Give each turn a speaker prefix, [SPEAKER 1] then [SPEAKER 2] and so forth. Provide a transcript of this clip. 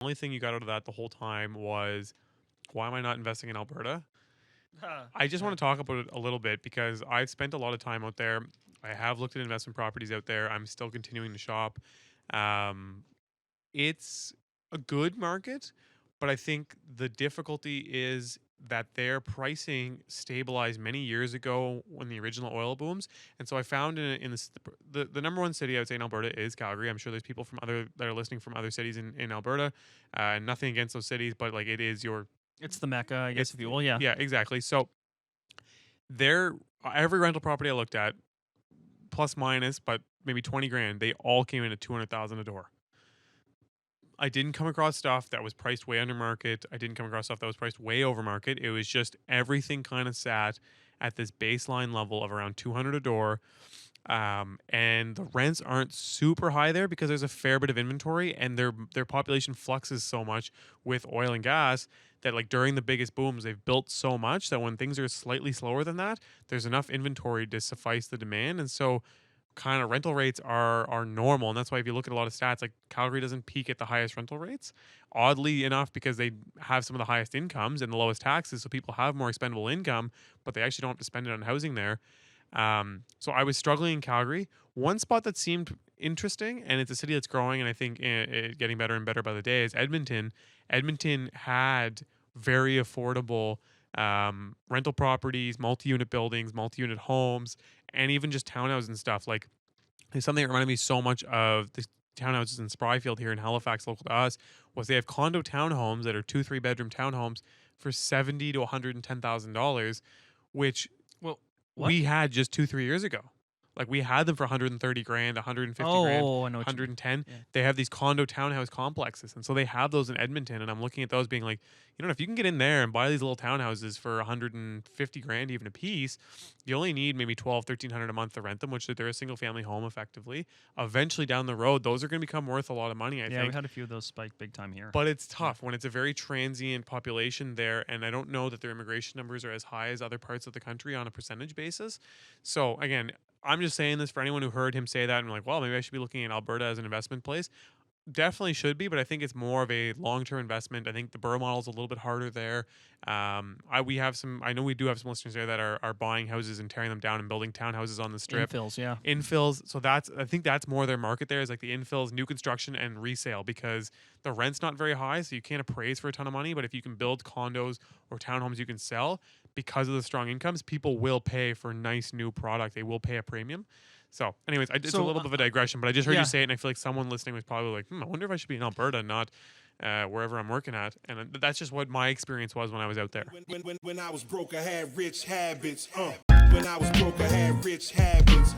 [SPEAKER 1] only thing you got out of that the whole time was, why am I not investing in Alberta? I just want to talk about it a little bit because I've spent a lot of time out there. I have looked at investment properties out there. I'm still continuing to shop. Um, it's a good market, but I think the difficulty is that their pricing stabilized many years ago when the original oil booms. And so I found in this, the number one city I would say in Alberta is Calgary. I'm sure there's people from other that are listening from other cities in Alberta. Nothing against those cities, but like it is your
[SPEAKER 2] It's the Mecca, I guess,
[SPEAKER 1] it's
[SPEAKER 2] if you will. Yeah.
[SPEAKER 1] yeah, exactly. So there, every rental property I looked at, plus minus, but maybe 20 grand, they all came in at 200,000 a door. I didn't come across stuff that was priced way under market. I didn't come across stuff that was priced way over market. It was just everything kind of sat at this baseline level of around 200 a door. And the rents aren't super high there because there's a fair bit of inventory and their population fluxes so much with oil and gas that like during the biggest booms they've built so much that when things are slightly slower than that, there's enough inventory to suffice the demand. And so kind of rental rates are normal, and that's why if you look at a lot of stats, like Calgary doesn't peak at the highest rental rates, oddly enough, because they have some of the highest incomes and the lowest taxes, so people have more expendable income, but they actually don't have to spend it on housing there. So I was struggling in Calgary. One spot that seemed interesting, and it's a city that's growing, and I think getting better and better by the day, is Edmonton. Edmonton had very affordable rental properties, multi-unit buildings, multi-unit homes, and even just townhouses and stuff. Like there's something that reminded me so much of the townhouses in Spryfield here in Halifax, local to us, was they have condo townhomes that are 2-3 bedroom townhomes for $70,000 to $110,000, which
[SPEAKER 2] Well, what?
[SPEAKER 1] we had just 2-3 years ago. Like we had them for 130 grand, 150 grand,
[SPEAKER 2] Oh, I know what you mean.
[SPEAKER 1] 110.
[SPEAKER 2] Yeah.
[SPEAKER 1] They have these condo townhouse complexes. And so they have those in Edmonton. And I'm looking at those being like, you know, if you can get in there and buy these little townhouses for 150 grand even a piece, you only need maybe 12, 1300 a month to rent them, which they're a single family home effectively. Eventually down the road, those are going to become worth a lot of money, I
[SPEAKER 2] Yeah,
[SPEAKER 1] think.
[SPEAKER 2] we had a few of those spike big time here.
[SPEAKER 1] But it's tough when it's a very transient population there, and I don't know that their immigration numbers are as high as other parts of the country on a percentage basis. So again, I'm just saying this for anyone who heard him say that and like, well, maybe I should be looking at Alberta as an investment place. Definitely should be, but I think it's more of a long-term investment. I think the Burrow model is a little bit harder there. We have some. I know we do have some listeners there that are buying houses and tearing them down and building townhouses on the strip.
[SPEAKER 2] Infills, yeah.
[SPEAKER 1] Infills. So I think that's more their market there is like the infills, new construction, and resale because the rent's not very high, so you can't appraise for a ton of money. But if you can build condos or townhomes, you can sell because of the strong incomes. People will pay for nice new product. They will pay a premium. So, anyways, it's a little bit of a digression, but I just heard you say it, and I feel like someone listening was probably like, I wonder if I should be in Alberta, not wherever I'm working at. And that's just what my experience was when I was out there.
[SPEAKER 3] When I was broke, I had rich habits. When I was broke, I had rich habits.